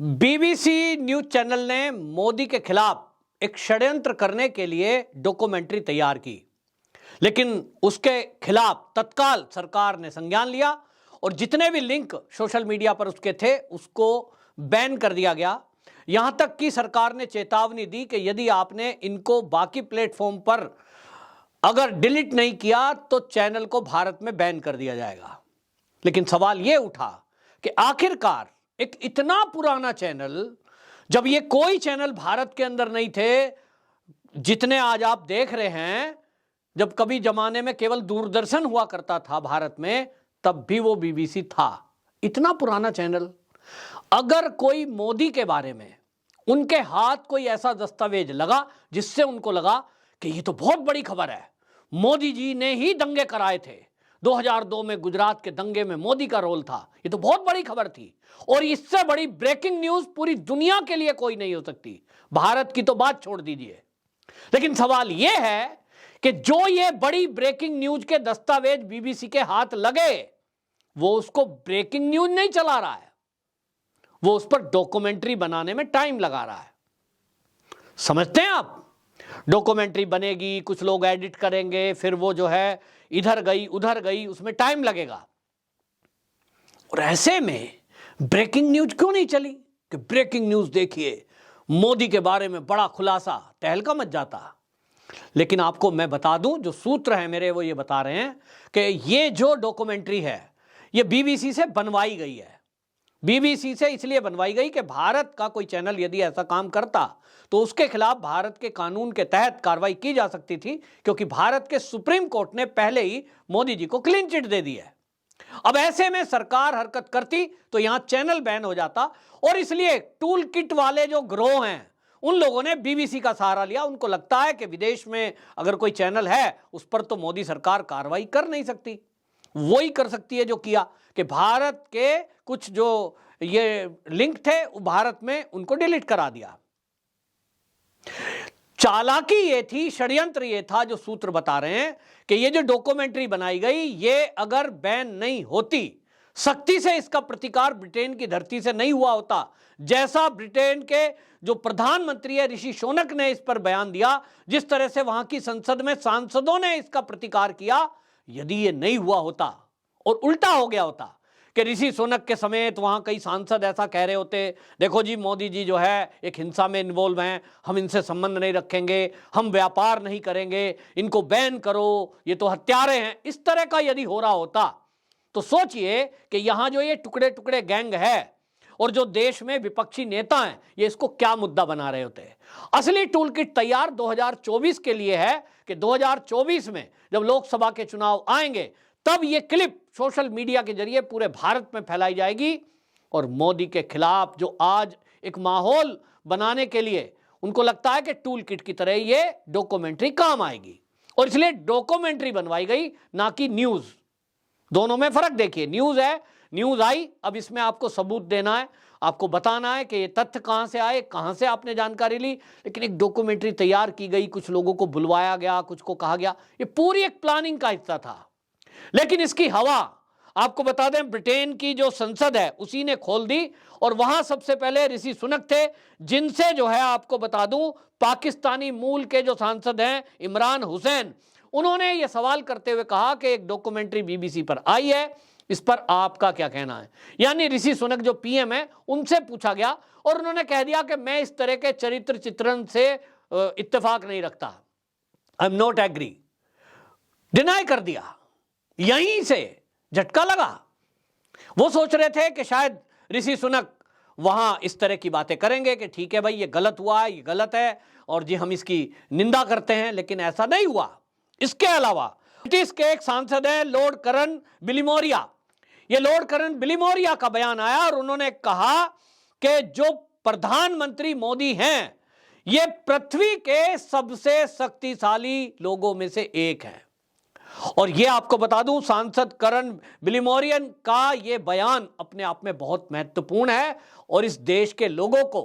BBC news channel ने मोदी के खिलाफ एक षड्यंत्र करने के लिए डॉक्यूमेंट्री तैयार की, लेकिन उसके खिलाफ तत्काल सरकार ने संज्ञान लिया और जितने भी लिंक सोशल मीडिया पर उसके थे उसको बैन कर दिया गया। यहां तक कि सरकार ने चेतावनी दी कि यदि आपने इनको बाकी प्लेटफॉर्म पर अगर डिलीट नहीं किया तो चैनल को भारत में बैन कर दिया जाएगा। लेकिन सवाल यह उठा कि आखिरकार एक इतना पुराना चैनल, जब ये कोई चैनल भारत के अंदर नहीं थे जितने आज आप देख रहे हैं, जब कभी जमाने में केवल दूरदर्शन हुआ करता था भारत में, तब भी वो बीबीसी था। इतना पुराना चैनल, अगर कोई मोदी के बारे में उनके हाथ कोई ऐसा दस्तावेज लगा जिससे उनको लगा कि ये तो बहुत बड़ी खबर है, मोदी जी ने ही दंगे कराए थे, 2002 में गुजरात के दंगे में मोदी का रोल था, ये तो बहुत बड़ी खबर थी और इससे बड़ी ब्रेकिंग न्यूज पूरी दुनिया के लिए कोई नहीं हो सकती, भारत की तो बात छोड़ दीजिए। लेकिन सवाल यह है कि जो ये बड़ी ब्रेकिंग न्यूज के दस्तावेज बीबीसी के हाथ लगे, वो उसको ब्रेकिंग न्यूज नहीं चला रहा है, वो उस पर डॉक्यूमेंट्री बनाने में टाइम लगा रहा है। समझते हैं आप? डॉक्यूमेंट्री बनेगी, कुछ लोग एडिट करेंगे, फिर वो जो है इधर गई उधर गई, उसमें टाइम लगेगा। और ऐसे में ब्रेकिंग न्यूज क्यों नहीं चली कि ब्रेकिंग न्यूज देखिए, मोदी के बारे में बड़ा खुलासा, तहलका मच जाता। लेकिन आपको मैं बता दूं, जो सूत्र है मेरे वो ये बता रहे हैं कि ये जो डॉक्यूमेंट्री है ये बीबीसी से बनवाई गई है। बीबीसी से इसलिए बनवाई गई कि भारत का कोई चैनल यदि ऐसा काम करता तो उसके खिलाफ भारत के कानून के तहत कार्रवाई की जा सकती थी, क्योंकि भारत के सुप्रीम कोर्ट ने पहले ही मोदी जी को क्लीन चिट दे दी है। अब ऐसे में सरकार हरकत करती तो यहां चैनल बैन हो जाता, और इसलिए टूल किट वाले जो ग्रोह हैं उन लोगों ने बीबीसी का सहारा लिया। उनको लगता है कि विदेश में अगर कोई चैनल है उस पर तो मोदी सरकार कार्रवाई कर नहीं सकती, वही कर सकती है जो किया कि भारत के कुछ जो ये लिंक थे भारत में उनको डिलीट करा दिया। चालाकी ये थी, षड्यंत्र ये था, जो सूत्र बता रहे हैं कि ये जो डॉक्यूमेंट्री बनाई गई ये अगर बैन नहीं होती, सख्ती से इसका प्रतिकार ब्रिटेन की धरती से नहीं हुआ होता, जैसा ब्रिटेन के जो प्रधानमंत्री है ऋषि सुनक ने इस पर बयान दिया, जिस तरह से वहां की संसद में सांसदों ने इसका प्रतिकार किया, यदि ये नहीं हुआ होता और उल्टा हो गया होता कि ऋषि सुनक के समेत वहां कई सांसद ऐसा कह रहे होते, देखो जी मोदी जी जो है एक हिंसा में इन्वॉल्व हैं, हम इनसे संबंध नहीं रखेंगे, हम व्यापार नहीं करेंगे, इनको बैन करो, ये तो हत्यारे हैं, इस तरह का यदि हो रहा होता तो सोचिए कि यहां जो ये टुकड़े टुकड़े गैंग है और जो देश में विपक्षी नेता हैं ये इसको क्या मुद्दा बना रहे होते। असली टूल किट तैयार 2024 के लिए है कि 2024 में जब लोकसभा के चुनाव आएंगे तब ये क्लिप सोशल मीडिया के जरिए पूरे भारत में फैलाई जाएगी और मोदी के खिलाफ जो आज एक माहौल बनाने के लिए उनको लगता है कि टूल किट की तरह ये डॉक्यूमेंट्री काम आएगी, और इसलिए डॉक्यूमेंट्री बनवाई गई, ना कि न्यूज। दोनों में फर्क देखिए, न्यूज है, न्यूज आई, अब इसमें आपको सबूत देना है, आपको बताना है कि ये तथ्य कहां से आए, कहां से आपने जानकारी ली। लेकिन एक डॉक्यूमेंट्री तैयार की गई, कुछ लोगों को बुलवाया गया, कुछ को कहा गया, ये पूरी एक प्लानिंग का हिस्सा था। लेकिन इसकी हवा आपको बता दें ब्रिटेन की जो संसद है उसी ने खोल दी, और वहां सबसे पहले ऋषि सुनक थे, जिनसे जो है आपको बता दूं पाकिस्तानी मूल के जो सांसद हैं इमरान हुसैन, उन्होंने ये सवाल करते हुए कहा कि एक डॉक्यूमेंट्री बीबीसी पर आई है, इस पर आपका क्या कहना है। यानी ऋषि सुनक जो पीएम है उनसे पूछा गया और उन्होंने कह दिया कि मैं इस तरह के चरित्र चित्रण से इत्तेफाक नहीं रखता, I am not agree, deny कर दिया। यहीं से झटका लगा। वो सोच रहे थे कि शायद ऋषि सुनक वहां इस तरह की बातें करेंगे कि ठीक है भाई ये गलत हुआ है, ये गलत है और जी हम इसकी निंदा करते हैं, लेकिन ऐसा नहीं हुआ। इसके अलावा ब्रिटिश के एक सांसद है लॉर्ड करन बिलिमोरिया, ये लॉर्ड करन बिलिमोरिया का बयान आया और उन्होंने कहा कि जो प्रधानमंत्री मोदी हैं ये पृथ्वी के सबसे शक्तिशाली लोगों में से एक है। और ये आपको बता दूं सांसद करन बिलिमोरियन का ये बयान अपने आप में बहुत महत्वपूर्ण है और इस देश के लोगों को,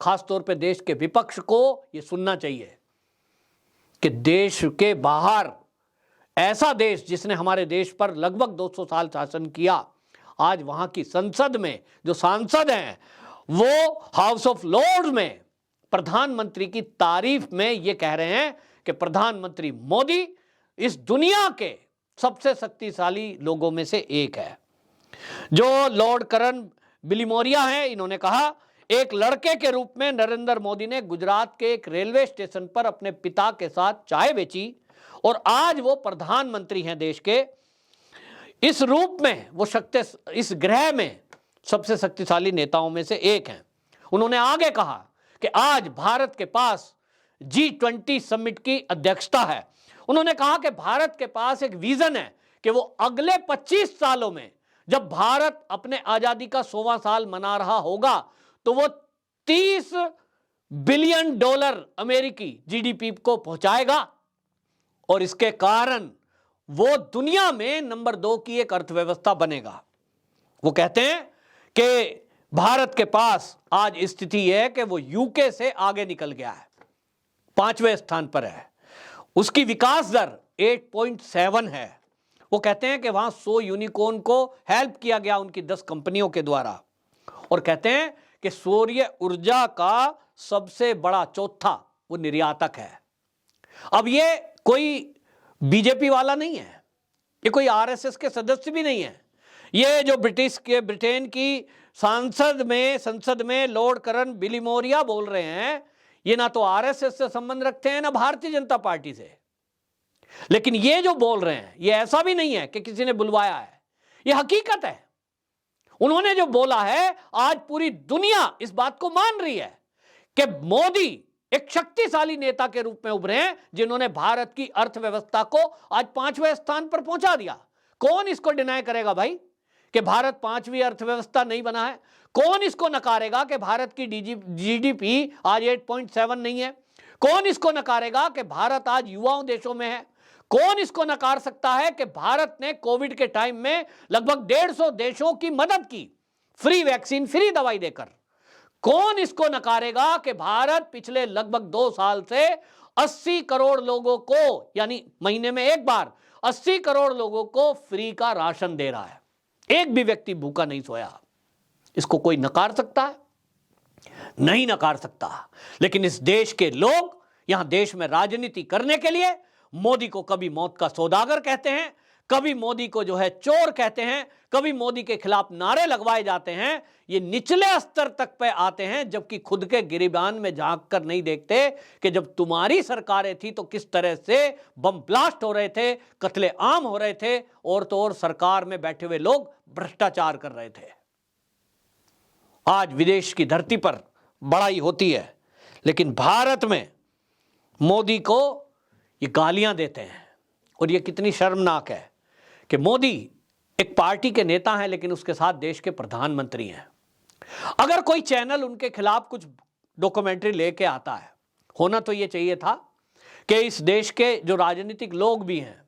खासतौर पे देश के विपक्ष को ये सुनना चाहिए कि देश के बाहर ऐसा देश जिसने हमारे देश पर लगभग 200 साल शासन किया, आज वहां की संसद में जो सांसद हैं वो हाउस ऑफ लॉर्ड्स में प्रधानमंत्री की तारीफ में ये कह रहे हैं कि प्रधानमंत्री मोदी इस दुनिया के सबसे शक्तिशाली लोगों में से एक है। जो लॉर्ड करन बिलिमोरिया हैं, इन्होंने कहा, एक लड़के के रूप में नरेंद्र मोदी ने गुजरात के एक रेलवे स्टेशन पर अपने पिता के साथ चाय बेची और आज वो प्रधानमंत्री हैं देश के। इस रूप में वो इस ग्रह में सबसे शक्तिशाली नेताओं में से एक हैं। उन्होंने आगे कहा कि आज भारत के पास G20 समिट की अध्यक्षता है। उन्होंने कहा कि भारत के पास एक विजन है कि वो अगले 25 सालों में जब भारत अपने आजादी का 100वां साल मना रहा होगा तो वो $30 बिलियन अमेरिकी जीडीपी को पहुंचाएगा और इसके कारण वो दुनिया में नंबर 2 की एक अर्थव्यवस्था बनेगा। वो कहते हैं कि भारत के पास आज स्थिति है कि वो यूके से आगे निकल गया है, 5वें स्थान पर है। उसकी विकास दर 8.7 है। वो कहते हैं कि वहां 100 यूनिकॉर्न को हेल्प किया गया उनकी 10 कंपनियों के द्वारा, और कहते हैं कि सूर्य ऊर्जा का सबसे बड़ा चौथा वो निर्यातक है। अब ये कोई बीजेपी वाला नहीं है, ये कोई आरएसएस के सदस्य भी नहीं है। ये जो ब्रिटेन की संसद में लॉर्ड करन बिलिमोरिया बोल रहे हैं, ये ना तो आरएसएस से संबंध रखते हैं ना भारतीय जनता पार्टी से। लेकिन ये जो बोल रहे हैं ये ऐसा भी नहीं है कि किसी ने बुलवाया है, ये हकीकत है। उन्होंने जो बोला है आज पूरी दुनिया इस बात को मान रही है कि मोदी एक शक्तिशाली नेता के रूप में उभरे हैं जिन्होंने भारत की अर्थव्यवस्था को आज 5वें स्थान पर पहुंचा दिया। कौन इसको डिनाई करेगा भाई कि भारत 5वीं अर्थव्यवस्था नहीं बना है? कौन इसको नकारेगा कि भारत की जीडीपी आज 8.7 नहीं है? कौन इसको नकारेगा कि भारत आज युवाओं देशों में है? कौन इसको नकार सकता है कि भारत ने कोविड के टाइम में लगभग 150 देशों की मदद की, फ्री वैक्सीन, फ्री दवाई देकर? कौन इसको नकारेगा कि भारत पिछले लगभग 2 साल से 80 करोड़ लोगों को, यानी महीने में एक बार 80 करोड़ लोगों को फ्री का राशन दे रहा है? एक भी व्यक्ति भूखा नहीं सोया। इसको कोई नकार सकता है? नहीं नकार सकता। लेकिन इस देश के लोग यहां देश में राजनीति करने के लिए मोदी को कभी मौत का सौदागर कहते हैं, कभी मोदी को जो है चोर कहते हैं, कभी मोदी के खिलाफ नारे लगवाए जाते हैं। ये निचले स्तर तक पे आते हैं, जबकि खुद के गिरिबान में झांक कर नहीं देखते कि जब तुम्हारी सरकारें थी तो किस तरह से बम ब्लास्ट हो रहे थे, कत्ले आम हो रहे थे, और तो और सरकार में बैठे हुए लोग भ्रष्टाचार कर रहे थे। आज विदेश की धरती पर बड़ाई होती है, लेकिन भारत में मोदी को ये गालियां देते हैं। और ये कितनी शर्मनाक है कि मोदी एक पार्टी के नेता हैं लेकिन उसके साथ देश के प्रधानमंत्री हैं। अगर कोई चैनल उनके खिलाफ कुछ डॉक्यूमेंट्री लेके आता है, होना तो ये चाहिए था कि इस देश के जो राजनीतिक लोग भी हैं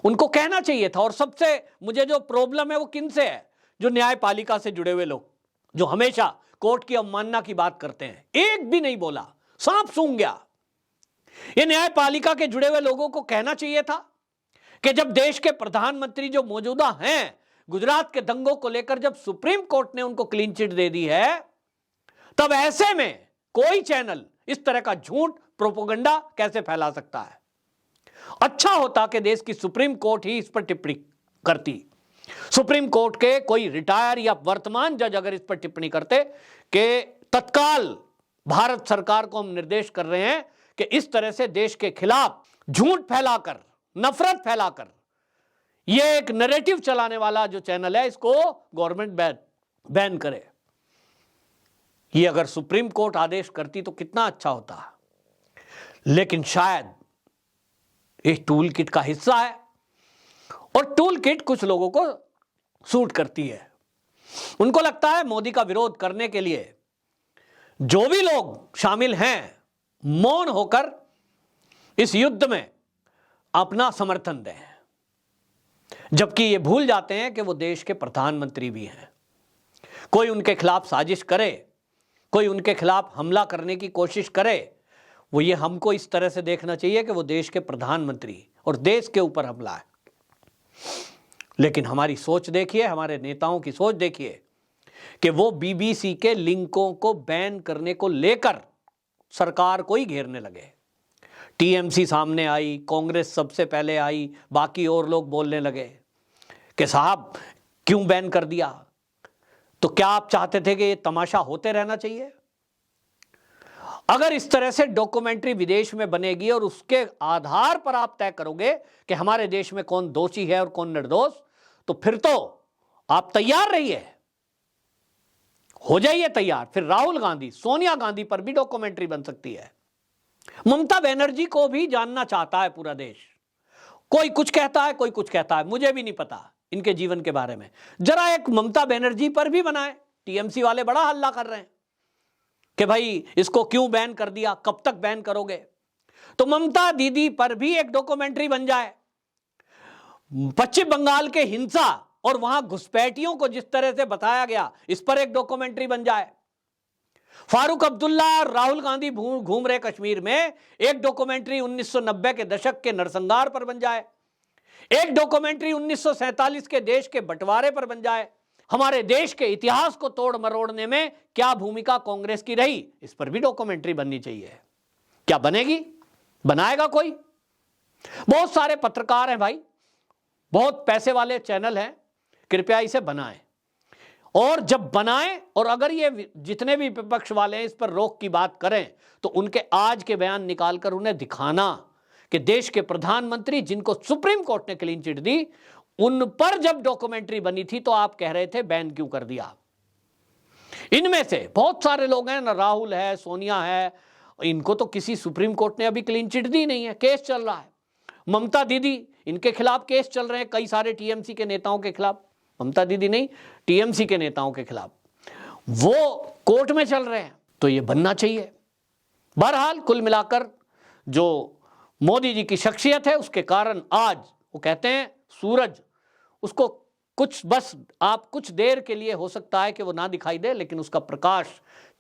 उनको कहना चाहिए था। और सबसे मुझे जो प्रॉब्लम है वो किनसे है? जो न्यायपालिका से जुड़े हुए लोग, जो हमेशा कोर्ट की अवमानना की बात करते हैं। एक भी नहीं बोला, सांप सूंघ गया। ये न्यायपालिका के जुड़े हुए लोगों को कहना चाहिए था कि जब देश के प्रधानमंत्री जो मौजूदा हैं, गुजरात के दंगों को लेकर जब सुप्रीम कोर्ट ने उनको क्लीन चिट दे दी है, तब ऐसे में कोई चैनल इस तरह का झूठ प्रोपेगेंडा कैसे फैला सकता है? अच्छा होता कि देश की सुप्रीम कोर्ट ही इस पर टिप्पणी करती। सुप्रीम कोर्ट के कोई रिटायर या वर्तमान जज अगर इस पर टिप्पणी करते कि तत्काल भारत सरकार को हम निर्देश कर रहे हैं कि इस तरह से देश के खिलाफ झूठ फैलाकर, नफरत फैलाकर, यह एक नैरेटिव चलाने वाला जो चैनल है, इसको गवर्नमेंट बैन करे। ये अगर सुप्रीम कोर्ट आदेश करती तो कितना अच्छा होता। लेकिन शायद इस टूल किट का हिस्सा है, और टूल किट कुछ लोगों को सूट करती है। उनको लगता है मोदी का विरोध करने के लिए जो भी लोग शामिल हैं, मौन होकर इस युद्ध में अपना समर्थन दें, जबकि ये भूल जाते हैं कि वो देश के प्रधानमंत्री भी हैं। कोई उनके खिलाफ साजिश करे, कोई उनके खिलाफ हमला करने की कोशिश करे, वो ये हमको इस तरह से देखना चाहिए कि वो देश के प्रधानमंत्री और देश के ऊपर हमला है। लेकिन हमारी सोच देखिए, हमारे नेताओं की सोच देखिए कि वो बीबीसी के लिंकों को बैन करने को लेकर सरकार को ही घेरने लगे। टीएमसी सामने आई, कांग्रेस सबसे पहले आई, बाकी और लोग बोलने लगे कि साहब क्यों बैन कर दिया? तो क्या आप चाहते थे कि ये तमाशा होते रहना चाहिए? अगर इस तरह से डॉक्यूमेंट्री विदेश में बनेगी और उसके आधार पर आप तय करोगे कि हमारे देश में कौन दोषी है और कौन निर्दोष, तो फिर तो आप तैयार रहिए, हो जाइए तैयार। फिर राहुल गांधी, सोनिया गांधी पर भी डॉक्यूमेंट्री बन सकती है। ममता बनर्जी को भी जानना चाहता है पूरा देश। कोई कुछ कहता है, कोई कुछ कहता है, मुझे भी नहीं पता इनके जीवन के बारे में। जरा एक ममता बनर्जी पर भी बनाए। टीएमसी वाले बड़ा हल्ला कर रहे हैं कि भाई इसको क्यों बैन कर दिया, कब तक बैन करोगे? तो ममता दीदी पर भी एक डॉक्यूमेंट्री बन जाए। पश्चिम बंगाल के हिंसा और वहां घुसपैठियों को जिस तरह से बताया गया, इस पर एक डॉक्यूमेंट्री बन जाए। फारूक अब्दुल्ला और राहुल गांधी घूम रहे कश्मीर में, एक डॉक्यूमेंट्री 1990 के दशक के नरसंहार पर बन जाए। एक डॉक्यूमेंट्री 1947 के देश के बंटवारे पर बन जाए। हमारे देश के इतिहास को तोड़ मरोड़ने में क्या भूमिका कांग्रेस की रही, इस पर भी डॉक्यूमेंट्री बननी चाहिए। क्या बनेगी? बनाएगा कोई? बहुत सारे पत्रकार हैं भाई, बहुत पैसे वाले चैनल हैं, कृपया इसे बनाएं। और जब बनाएं, और अगर ये जितने भी विपक्ष वाले हैं इस पर रोक की बात करें, तो उनके आज के बयान निकालकर उन्हें दिखाना कि देश के प्रधानमंत्री, जिनको सुप्रीम कोर्ट ने क्लीन चिट दी, उन पर जब डॉक्यूमेंट्री बनी थी तो आप कह रहे थे बैन क्यों कर दिया। इनमें से बहुत सारे लोग हैं ना, राहुल है, सोनिया है, इनको तो किसी सुप्रीम कोर्ट ने अभी क्लीन चिट दी नहीं है, केस चल रहा है। ममता दीदी, इनके खिलाफ केस चल रहे हैं कई सारे टीएमसी के नेताओं के खिलाफ। ममता दीदी नहीं, टीएमसी के नेताओं के खिलाफ वो कोर्ट में चल रहे हैं। तो ये बनना चाहिए। बहरहाल कुल मिलाकर जो मोदी जी की शख्सियत है, उसके कारण आज वो कहते हैं सूरज, उसको कुछ बस आप कुछ देर के लिए हो सकता है कि वो ना दिखाई दे, लेकिन उसका प्रकाश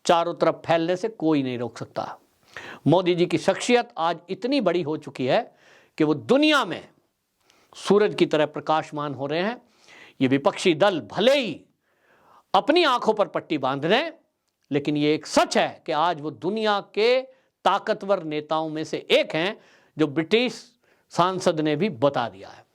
चारों तरफ फैलने से कोई नहीं रोक सकता। मोदी जी की शख्सियत आज इतनी बड़ी हो चुकी है कि वो दुनिया में सूरज की तरह प्रकाशमान हो रहे हैं। ये विपक्षी दल भले ही अपनी आंखों पर पट्टी बांध रहे हैं, लेकिन ये एक सच है कि आज वो दुनिया के ताकतवर नेताओं में से एक हैं, जो ब्रिटिश सांसद ने भी बता दिया है।